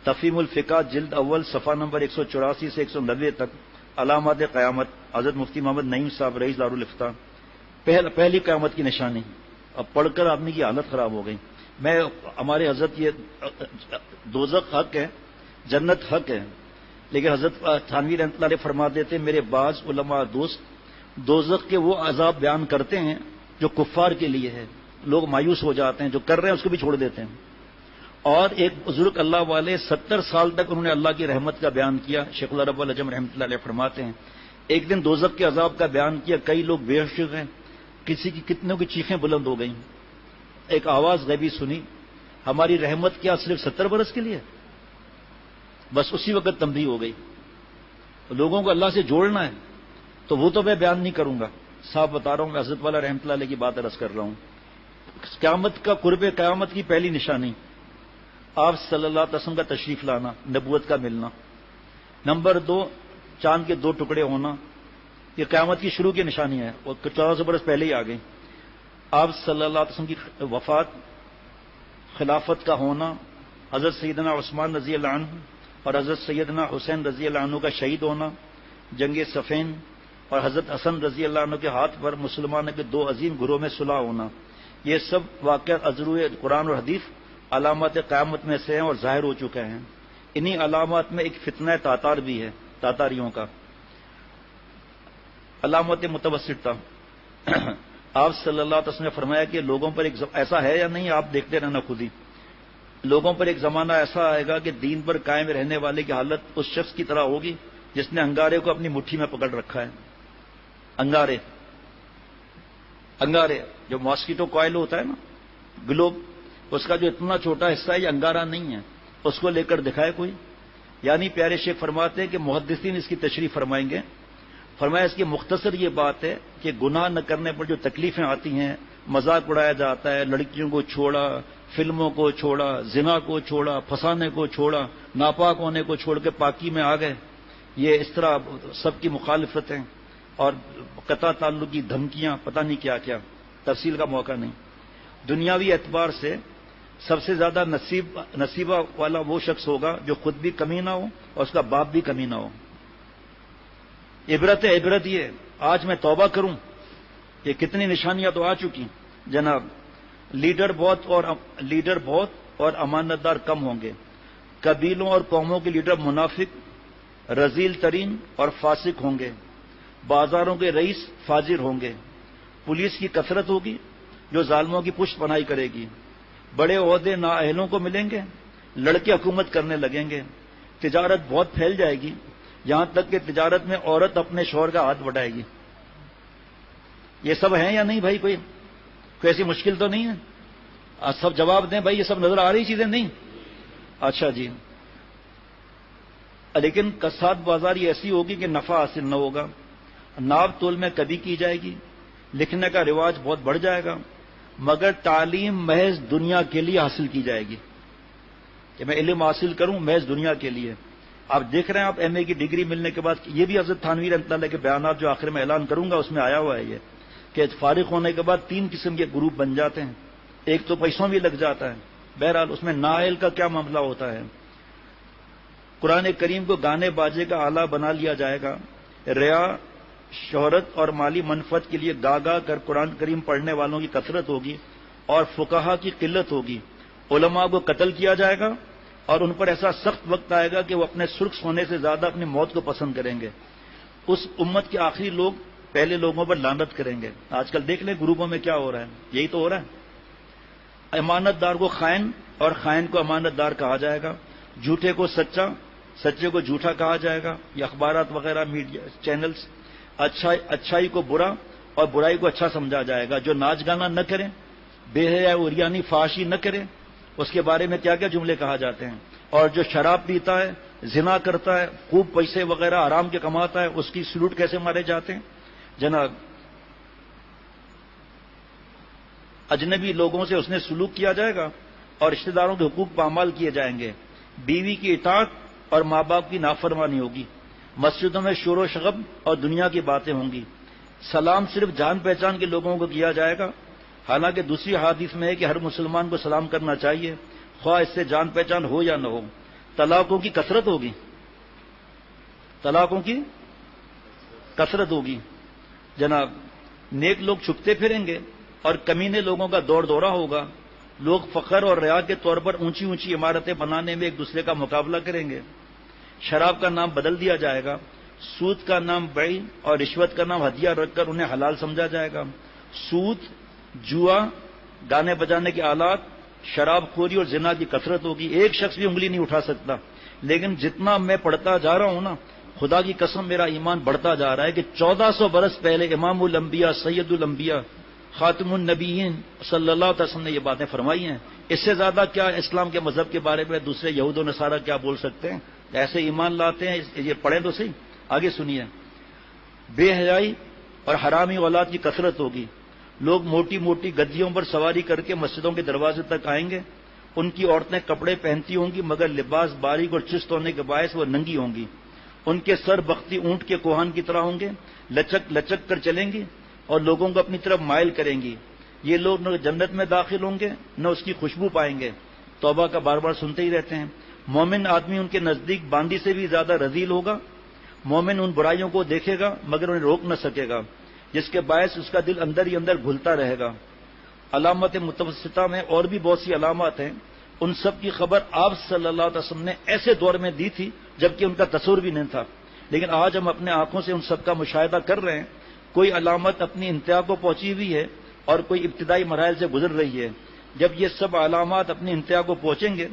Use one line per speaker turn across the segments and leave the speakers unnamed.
تفہیم الفقہ جلد اول صفحہ نمبر 184 سے 190 تک، علامات قیامت، حضرت مفتی محمد نعیم صاحب رئیس دارالفتہ. پہلی قیامت کی نشانی. اب پڑھ کر آدمی کی حالت خراب ہو گئی. ہمارے حضرت یہ دوزخ حق ہے، جنت حق ہے، لیکن حضرت تھانوی رحمۃ اللہ علیہ فرما دیتے ہیں میرے بعض علماء دوست دوزخ کے وہ عذاب بیان کرتے ہیں جو کفار کے لیے ہے. لوگ مایوس ہو جاتے ہیں، جو کر رہے ہیں اس کو بھی چھوڑ دیتے ہیں. اور ایک بزرگ اللہ والے 70 سال تک انہوں نے اللہ کی رحمت کا بیان کیا. شیخ اللہ رب العجم رحمۃ اللہ علیہ فرماتے ہیں ایک دن دوزخ کے عذاب کا بیان کیا، کئی لوگ بے ہوش ہوئے، کسی کی کتنوں کی چیخیں بلند ہو گئیں. ایک آواز غیبی سنی، ہماری رحمت کیا صرف 70 برس کے لیے؟ بس اسی وقت تنبیہ ہو گئی. لوگوں کو اللہ سے جوڑنا ہے تو وہ تو میں بیان نہیں کروں گا، صاحب بتا رہا ہوں، میں حضرت والا رحمۃ اللہ علیہ کی بات عرض کر رہا ہوں. قیامت کا قرب قیامت کی پہلی نشانی آپ صلی اللہ علیہ وسلم کا تشریف لانا، نبوت کا ملنا. نمبر 2 چاند کے 2 ٹکڑے ہونا، یہ قیامت کی شروع کی نشانی ہے، اور 1400 برس پہلے ہی آ گئی. آپ صلی اللہ علیہ وسلم کی وفات، خلافت کا ہونا، حضرت سیدنا عثمان رضی اللہ عنہ اور حضرت سیدنا حسین رضی اللہ عنہ کا شہید ہونا، جنگ صفین اور حضرت حسن رضی اللہ عنہ کے ہاتھ پر مسلمانوں کے 2 عظیم گروہ میں صلح ہونا، یہ سب واقعات ازروع قرآن اور حدیث علامات قیامت میں سے ہیں اور ظاہر ہو چکے ہیں. انہی علامات میں ایک فتنہ تاتار بھی ہے، تاتاریوں کا. علامت متوسطہ آپ صلی اللہ علیہ وسلم نے فرمایا کہ لوگوں پر ایسا ہے یا نہیں، آپ دیکھتے رہنا خود ہی. لوگوں پر ایک زمانہ ایسا آئے گا کہ دین پر قائم رہنے والے کی حالت اس شخص کی طرح ہوگی جس نے انگارے کو اپنی مٹھی میں پکڑ رکھا ہے. انگارے جو ماسکیٹو کوائل ہوتا ہے نا، گلوب، اس کا جو اتنا چھوٹا حصہ ہے یہ انگارہ نہیں ہے، اس کو لے کر دکھائے کوئی. یعنی پیارے شیخ فرماتے ہیں کہ محدثین اس کی تشریح فرمائیں گے. فرمایا اس کی مختصر یہ بات ہے کہ گناہ نہ کرنے پر جو تکلیفیں آتی ہیں، مذاق اڑایا جاتا ہے، لڑکیوں کو چھوڑا، فلموں کو چھوڑا، زنا کو چھوڑا، پھنسانے کو چھوڑا، ناپاک ہونے کو چھوڑ کے پاکی میں آ گئے، یہ اس طرح سب کی مخالفتیں اور قطع تعلق کی دھمکیاں، پتہ نہیں کیا کیا، تفصیل کا موقع نہیں. دنیاوی اعتبار سے سب سے زیادہ نصیبہ والا وہ شخص ہوگا جو خود بھی کمی نہ ہو اور اس کا باپ بھی کمی نہ ہو. عبرت یہ آج میں توبہ کروں، یہ کتنی نشانیاں تو آ چکی جناب. لیڈر بہت اور امانت دار کم ہوں گے. قبیلوں اور قوموں کے لیڈر منافق، رذیل ترین اور فاسق ہوں گے. بازاروں کے رئیس فاجر ہوں گے. پولیس کی کثرت ہوگی جو ظالموں کی پشت پناہی کرے گی. بڑے عہدے نااہلوں کو ملیں گے، لڑکے حکومت کرنے لگیں گے. تجارت بہت پھیل جائے گی، یہاں تک کہ تجارت میں عورت اپنے شوہر کا ہاتھ بٹائے گی. یہ سب ہیں یا نہیں بھائی؟ کوئی ایسی مشکل تو نہیں ہے؟ سب جواب دیں بھائی، یہ سب نظر آ رہی چیزیں نہیں؟ اچھا جی. لیکن کساد بازاری ایسی ہوگی کہ نفع حاصل نہ ہوگا. ناپ تول میں کمی کی جائے گی. لکھنے کا رواج بہت بڑھ جائے گا، مگر تعلیم محض دنیا کے لیے حاصل کی جائے گی کہ میں علم حاصل کروں محض دنیا کے لیے. آپ دیکھ رہے ہیں، آپ ایم اے کی ڈگری ملنے کے بعد، یہ بھی حضرت تھانوی رحمۃ اللہ کے بیانات جو آخر میں اعلان کروں گا اس میں آیا ہوا ہے یہ کہ فارغ ہونے کے بعد 3 قسم کے گروپ بن جاتے ہیں. ایک تو پیسوں بھی لگ جاتا ہے، بہرحال اس میں نااہل کا کیا معاملہ ہوتا ہے. قرآن کریم کو گانے باجے کا آلہ بنا لیا جائے گا. ریا، شہرت اور مالی منفعت کے لیے گا کر قرآن کریم پڑھنے والوں کی کثرت ہوگی اور فقہا کی قلت ہوگی. علماء کو قتل کیا جائے گا اور ان پر ایسا سخت وقت آئے گا کہ وہ اپنے سرخ سونے سے زیادہ اپنی موت کو پسند کریں گے. اس امت کے آخری لوگ پہلے لوگوں پر لعنت کریں گے. آج کل دیکھ لیں گروپوں میں کیا ہو رہا ہے، یہی تو ہو رہا ہے. امانت دار کو خائن اور خائن کو امانت دار کہا جائے گا. جھوٹے کو سچا، سچے کو جھوٹا کہا جائے گا. یہ اخبارات وغیرہ، میڈیا چینلز. اچھائی کو برا اور برائی کو اچھا سمجھا جائے گا. جو ناچ گانا نہ کرے، بے حیا عریانی فحاشی نہ کرے، اس کے بارے میں کیا کیا جملے کہا جاتے ہیں. اور جو شراب پیتا ہے، زنا کرتا ہے، خوب پیسے وغیرہ حرام کے کماتا ہے، اس کی سلوٹ کیسے مارے جاتے ہیں جناب. اجنبی لوگوں سے اس نے سلوک کیا جائے گا اور رشتہ داروں کے حقوق پامال کیے جائیں گے. بیوی کی اطاعت اور ماں باپ کی نافرمانی ہوگی. مسجدوں میں شور و شغب اور دنیا کی باتیں ہوں گی. سلام صرف جان پہچان کے لوگوں کو کیا جائے گا، حالانکہ دوسری حدیث میں ہے کہ ہر مسلمان کو سلام کرنا چاہیے، خواہ اس سے جان پہچان ہو یا نہ ہو. طلاقوں کی کثرت ہوگی، طلاقوں کی کثرت ہوگی جناب. نیک لوگ چھپتے پھریں گے اور کمینے لوگوں کا دور دورہ ہوگا. لوگ فخر اور ریا کے طور پر اونچی اونچی عمارتیں بنانے میں ایک دوسرے کا مقابلہ کریں گے. شراب کا نام بدل دیا جائے گا، سود کا نام بیع اور رشوت کا نام ہدیہ رکھ کر انہیں حلال سمجھا جائے گا. سود، جوا، گانے بجانے کے آلات، شراب خوری اور زنا کی کثرت ہوگی. ایک شخص بھی انگلی نہیں اٹھا سکتا. لیکن جتنا میں پڑھتا جا رہا ہوں نا، خدا کی قسم میرا ایمان بڑھتا جا رہا ہے کہ 1400 برس پہلے امام الانبیاء سید الانبیاء خاتم النبیین صلی اللہ علیہ وسلم نے یہ باتیں فرمائی ہیں. اس سے زیادہ کیا اسلام کے مذہب کے بارے میں دوسرے یہود و نصارہ کیا بول سکتے ہیں؟ ایسے ایمان لاتے ہیں. یہ پڑھیں تو صحیح، آگے سنیے. بے حیائی اور حرامی اولاد کی کثرت ہوگی. لوگ موٹی موٹی گدیوں پر سواری کر کے مسجدوں کے دروازے تک آئیں گے. ان کی عورتیں کپڑے پہنتی ہوں گی مگر لباس باریک اور چست ہونے کے باعث وہ ننگی ہوں گی. ان کے سر بختی اونٹ کے کوہان کی طرح ہوں گے، لچک لچک کر چلیں گی اور لوگوں کو اپنی طرف مائل کریں گی. یہ لوگ نہ جنت میں داخل ہوں گے نہ اس کی خوشبو پائیں گے. توبہ کا بار بار سنتے ہی رہتے ہیں. مومن آدمی ان کے نزدیک باندی سے بھی زیادہ رذیل ہوگا. مومن ان برائیوں کو دیکھے گا مگر انہیں روک نہ سکے گا، جس کے باعث اس کا دل اندر ہی اندر گھلتا رہے گا. علامت متوسطہ میں اور بھی بہت سی علامات ہیں. ان سب کی خبر آپ صلی اللہ علیہ وسلم نے ایسے دور میں دی تھی جبکہ ان کا تصور بھی نہیں تھا. لیکن آج ہم اپنے آنکھوں سے ان سب کا مشاہدہ کر رہے ہیں. کوئی علامت اپنی انتہا کو پہنچی ہوئی ہے اور کوئی ابتدائی مراحل سے گزر رہی ہے. جب یہ سب علامات اپنی انتہا کو پہنچیں گے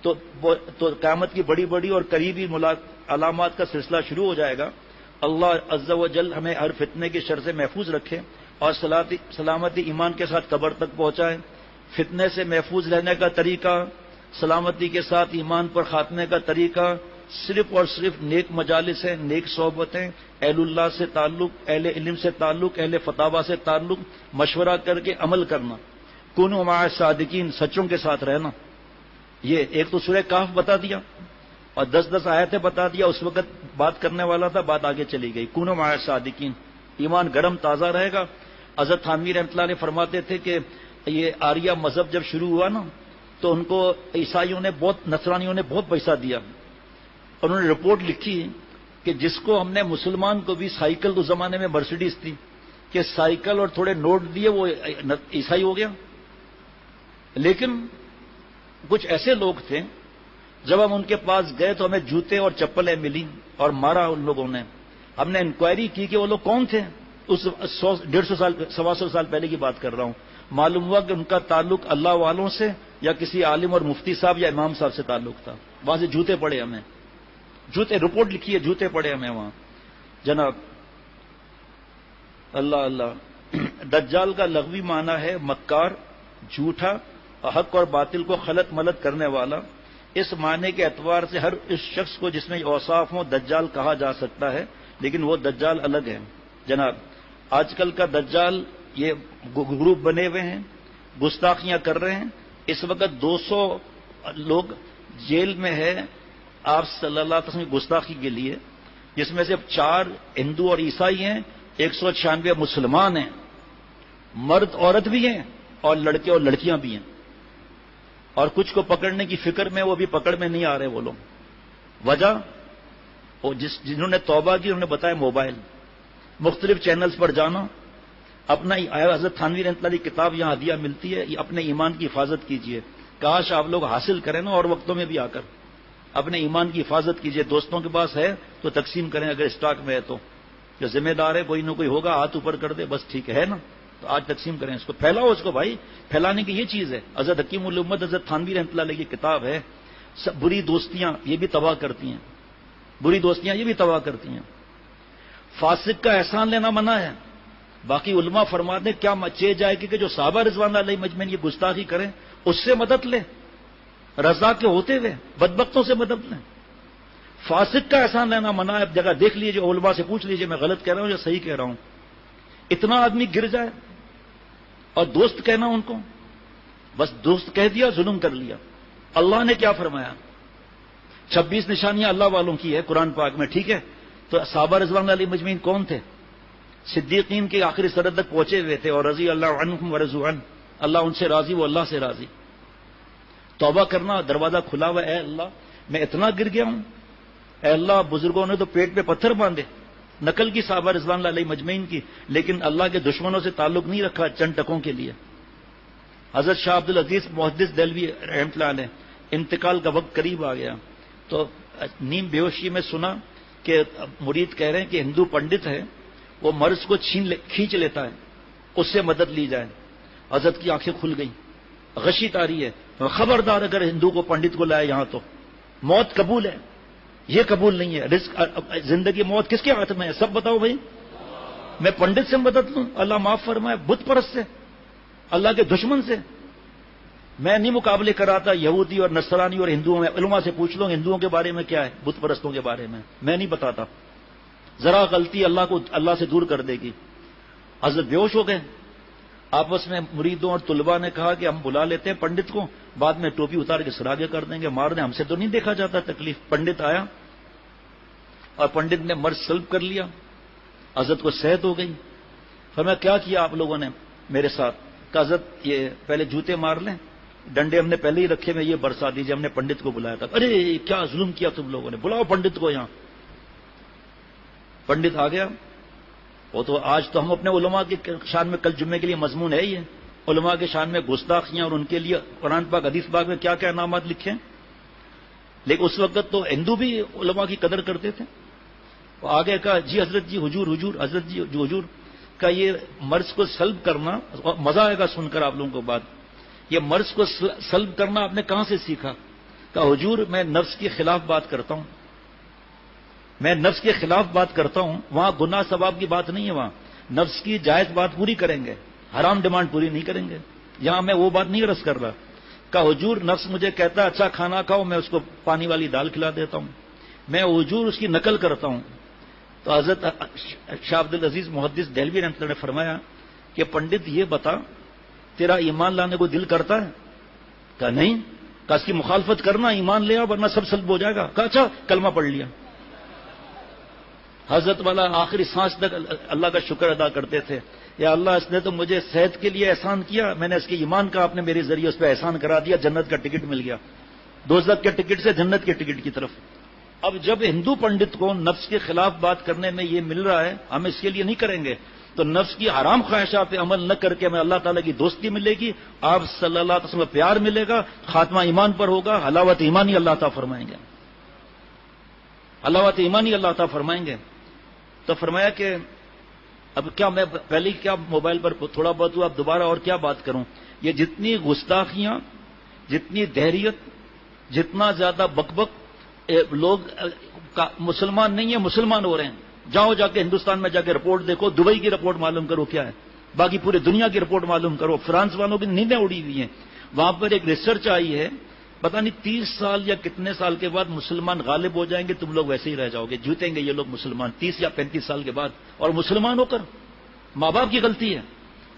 تو قیامت کی بڑی بڑی اور قریبی علامات کا سلسلہ شروع ہو جائے گا. اللہ عز و جل ہمیں ہر فتنے کی شر سے محفوظ رکھے اور سلامتی ایمان کے ساتھ قبر تک پہنچائے. فتنے سے محفوظ رہنے کا طریقہ، سلامتی کے ساتھ ایمان پر خاتمے کا طریقہ صرف اور صرف نیک مجالس ہیں، نیک صحبتیں، اہل اللہ سے تعلق، اہل علم سے تعلق، اہل فتاوی سے تعلق، مشورہ کر کے عمل کرنا. کونوا مع الصادقین، سچوں کے ساتھ رہنا. یہ ایک تو سورہ کہف بتا دیا اور 10 آیتیں بتا دیا. اس وقت بات کرنے والا تھا، بات آگے چلی گئی. کونوا مع الصادقین، ایمان گرم تازہ رہے گا. حضرت تھانوی رحمۃ اللہ علیہ فرماتے تھے کہ یہ آریہ مذہب جب شروع ہوا نا تو ان کو عیسائیوں نے نصرانیوں نے بہت پیسہ دیا. انہوں نے رپورٹ لکھی کہ جس کو ہم نے مسلمان کو بھی سائیکل اس زمانے میں مرسیڈیز تھی کہ سائیکل اور تھوڑے نوٹ دیے وہ عیسائی ہو گیا. لیکن کچھ ایسے لوگ تھے جب ہم ان کے پاس گئے تو ہمیں جوتے اور چپلیں ملی اور مارا ان لوگوں نے. ہم نے انکوائری کی کہ وہ لوگ کون تھے. اس 150 سال 125 سال پہلے کی بات کر رہا ہوں. معلوم ہوا کہ ان کا تعلق اللہ والوں سے یا کسی عالم اور مفتی صاحب یا امام صاحب سے تعلق تھا. وہاں سے جوتے پڑے ہمیں، جوتے رپورٹ لکھی ہے، جوتے پڑے ہمیں وہاں جناب. اللہ اللہ. دجال کا لغوی معنی ہے مکار، جھوٹا، حق اور باطل کو خلط ملط کرنے والا. اس معنی کے اعتبار سے ہر اس شخص کو جس میں اوصاف ہوں دجال کہا جا سکتا ہے، لیکن وہ دجال الگ ہے جناب. آج کل کا دجال یہ گروپ بنے ہوئے ہیں، گستاخیاں کر رہے ہیں. اس وقت 200 لوگ جیل میں ہے آپ صلی اللہ علیہ وسلم کی گستاخی کے لیے، جس میں سے 4 ہندو اور عیسائی ہیں، 196 مسلمان ہیں، مرد عورت بھی ہیں اور لڑکے اور لڑکیاں بھی ہیں. اور کچھ کو پکڑنے کی فکر میں وہ بھی پکڑ میں نہیں آ رہے وہ لوگ. وجہ جنہوں نے توبہ کی انہوں نے بتایا موبائل، مختلف چینلز پر جانا. اپنا حضرت تھانوی رحمۃ اللہ کی کتاب یہاں ہدیہ ملتی ہے، اپنے ایمان کی حفاظت کیجیے. کاش آپ لوگ حاصل کریں نا اور وقتوں میں بھی آ کر اپنے ایمان کی حفاظت کیجیے. دوستوں کے پاس ہے تو تقسیم کریں، اگر اسٹاک میں ہے تو. جو ذمہ دار ہے کوئی نہ کوئی ہوگا ہاتھ اوپر کر دے بس ٹھیک ہے نا، تو آج تقسیم کریں اس کو، پھیلاؤ اس کو بھائی. پھیلانے کی یہ چیز ہے. حضرت حکیم الامت حضرت تھانوی رحمۃ اللہ علیہ کی کتاب ہے. بری دوستیاں یہ بھی تباہ کرتی ہیں، بری دوستیاں یہ بھی تباہ کرتی ہیں. فاسق کا احسان لینا منع ہے. باقی علماء فرماتے ہیں کیا چے جائے کہ جو صحابہ رضوان اللہ علیہ مجمعین یہ گستاخی کریں اس سے مدد لے، رضا کے ہوتے ہوئے بدبختوں سے مدد لیں. فاسق کا احسان لینا منع ہے. اب جگہ دیکھ لیجیے، علماء سے پوچھ لیجیے میں غلط کہہ رہا ہوں یا صحیح کہہ رہا ہوں. اتنا آدمی گر جائے اور دوست کہنا ان کو، بس دوست کہہ دیا ظلم کر لیا. اللہ نے کیا فرمایا؟ 26 نشانیاں اللہ والوں کی ہے قرآن پاک میں، ٹھیک ہے. تو صحابہ رضوان علیہ مجمعین کون تھے؟ صدیقین کے آخری سرحد تک پہنچے ہوئے تھے. اور رضی اللہ عنہم ورضوا عنہ، اللہ ان سے راضی وہ اللہ سے راضی. توبہ کرنا دروازہ کھلا ہوا ہے. اے اللہ میں اتنا گر گیا ہوں. اے اللہ بزرگوں نے تو پیٹ پہ پتھر باندھے، نقل کی صحابہ رضوان اللہ علیہ مجمعین کی، لیکن اللہ کے دشمنوں سے تعلق نہیں رکھا چند ٹکوں کے لیے. حضرت شاہ عبد العزیز محدث دہلوی رحمۃ اللہ علیہ انتقال کا وقت قریب آ گیا تو نیم بے ہوشی میں سنا کہ مرید کہہ رہے ہیں کہ ہندو پنڈت ہے وہ مرض کو کھینچ لیتا ہے، اس سے مدد لی جائے. حضرت کی آنکھیں کھل گئیں، غشی تاری ہے، خبردار اگر ہندو کو پنڈت کو لائے یہاں تو موت قبول ہے، یہ قبول نہیں ہے. رزق زندگی موت کس کے ہاتھ میں ہے؟ سب بتاؤ بھائی. میں پنڈت سے مدد لوں؟ اللہ معاف فرمائے بت پرست سے، اللہ کے دشمن سے. میں نہیں مقابلے کراتا یہودی اور نصرانی اور ہندوؤں میں. علماء سے پوچھ لو ہندوؤں کے بارے میں کیا ہے، بت پرستوں کے بارے میں نہیں بتاتا. ذرا غلطی اللہ سے دور کر دے گی. حضرت بے ہوش ہو گئے. آپس میں مریدوں اور طلباء نے کہا کہ ہم بلا لیتے ہیں پنڈت کو، بعد میں ٹوپی اتار کے سراغے کر دیں گے، مار دیں، ہم سے تو نہیں دیکھا جاتا تکلیف. پنڈت آیا اور پنڈت نے مرض سلب کر لیا. حضرت کو صحت ہو گئی. فرمایا کیا کیا آپ لوگوں نے میرے ساتھ؟ کہ حضرت یہ پہلے جوتے مار لیں، ڈنڈے ہم نے پہلے ہی رکھے میں، یہ برسا دیجیے، ہم نے پنڈت کو بلایا تھا. ارے کیا ظلم کیا تم لوگوں نے، بلاؤ پنڈت کو یہاں. پنڈت آ گیا. وہ تو آج تو ہم اپنے علماء کی شان میں، کل جمعے کے لیے مضمون ہے ہی ہے، علماء کے شان میں گستاخیاں اور ان کے لیے قرآن پاک حدیث پاک میں کیا کیا انعامات لکھے ہیں. لیکن اس وقت تو ہندو بھی علماء کی قدر کرتے تھے. وہ آگے کہا جی حضرت جی حضور حضرت جی حضور کا یہ مرض کو سلب کرنا، مزہ آئے گا سن کر آپ لوگوں کو بات، یہ مرض کو سلب کرنا آپ نے کہاں سے سیکھا؟ کہا حضور میں نفس کے خلاف بات کرتا ہوں، میں نفس کے خلاف بات کرتا ہوں. وہاں گناہ ثواب کی بات نہیں ہے، وہاں نفس کی جائز بات پوری کریں گے، حرام ڈیمانڈ پوری نہیں کریں گے. یہاں میں وہ بات نہیں عرض کر رہا. کہا حضور نفس مجھے کہتا ہے اچھا کھانا کھاؤ، میں اس کو پانی والی دال کھلا دیتا ہوں، میں حضور اس کی نقل کرتا ہوں. تو حضرت شاہ عبد العزیز محدث دہلوی رحمۃ اللہ نے فرمایا کہ پنڈت یہ بتا تیرا ایمان لانے کو دل کرتا ہے؟ کہا نہیں. کہا اس کی مخالفت کرنا، ایمان لے آؤ ورنہ سب سلب ہو جائے گا. کہا اچھا کلمہ پڑھ لیا. حضرت والا آخری سانس تک اللہ کا شکر ادا کرتے تھے، یا اللہ اس نے تو مجھے صحت کے لیے احسان کیا، میں نے اس کے ایمان کا آپ نے میرے ذریعے اس پہ احسان کرا دیا، جنت کا ٹکٹ مل گیا، دوزخ کے ٹکٹ سے جنت کے ٹکٹ کی طرف. اب جب ہندو پنڈت کو نفس کے خلاف بات کرنے میں یہ مل رہا ہے، ہم اس کے لیے نہیں کریں گے تو نفس کی حرام خواہشات پہ عمل نہ کر کے ہمیں اللہ تعالیٰ کی دوستی ملے گی، آپ صلی اللہ علیہ وسلم کا پیار ملے گا، خاتمہ ایمان پر ہوگا، حلاوت ایمانی اللہ تعالیٰ فرمائیں گے، حلاوت ایمانی اللہ تعالیٰ فرمائیں گے. تو فرمایا کہ اب کیا میں پہلے کیا موبائل پر تھوڑا بہت ہوا، اب دوبارہ اور کیا بات کروں. یہ جتنی گستاخیاں، جتنی دہریت، جتنا زیادہ بک لوگ مسلمان نہیں ہیں مسلمان ہو رہے ہیں. جاؤ جا کے ہندوستان میں جا کے رپورٹ دیکھو، دبئی کی رپورٹ معلوم کرو کیا ہے، باقی پورے دنیا کی رپورٹ معلوم کرو. فرانس والوں کی نیندیں اڑی ہوئی ہیں. وہاں پر ایک ریسرچ آئی ہے، پتہ نہیں 30 سال یا کتنے سال کے بعد مسلمان غالب ہو جائیں گے، تم لوگ ویسے ہی رہ جاؤ گے، جیتیں گے یہ لوگ مسلمان 30 یا 35 سال کے بعد. اور مسلمان ہو کر ماں باپ کی غلطی ہے.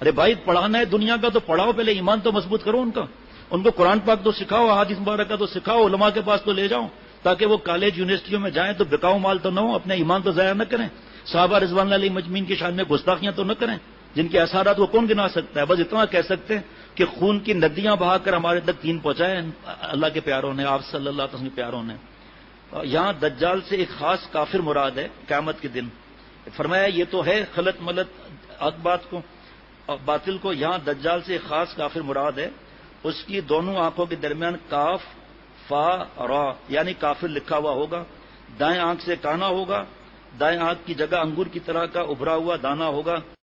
ارے بھائی پڑھانا ہے دنیا کا تو پڑھاؤ، پہلے ایمان تو مضبوط کرو ان کو قرآن پاک تو سکھاؤ، احادیث مبارکہ تو سکھاؤ، علماء کے پاس تو لے جاؤ تاکہ وہ کالج یونیورسٹیوں میں جائیں تو بکاؤ مال تو نہ ہو، اپنے ایمان تو ضائع نہ کریں، صحابہ رضوان اللہ علیہ مجمعین کی شان میں گستاخیاں تو نہ کریں جن کے اثرات کو کون گنا سکتا ہے. بس اتنا کہہ سکتے ہیں کہ خون کی ندیاں بہا کر ہمارے تک دین پہنچائے اللہ کے پیاروں نے، آپ صلی اللہ علیہ وسلم کے پیاروں نے. یہاں دجال سے ایک خاص کافر مراد ہے قیامت کے دن. فرمایا یہ تو ہے خلط ملط حق بات کو باطل کو، یہاں دجال سے ایک خاص کافر مراد ہے. اس کی دونوں آنکھوں کے درمیان کاف فا را یعنی کافر لکھا ہوا ہوگا، دائیں آنکھ سے کانا ہوگا، دائیں آنکھ کی جگہ انگور کی طرح کا ابھرا ہوا دانا ہوگا.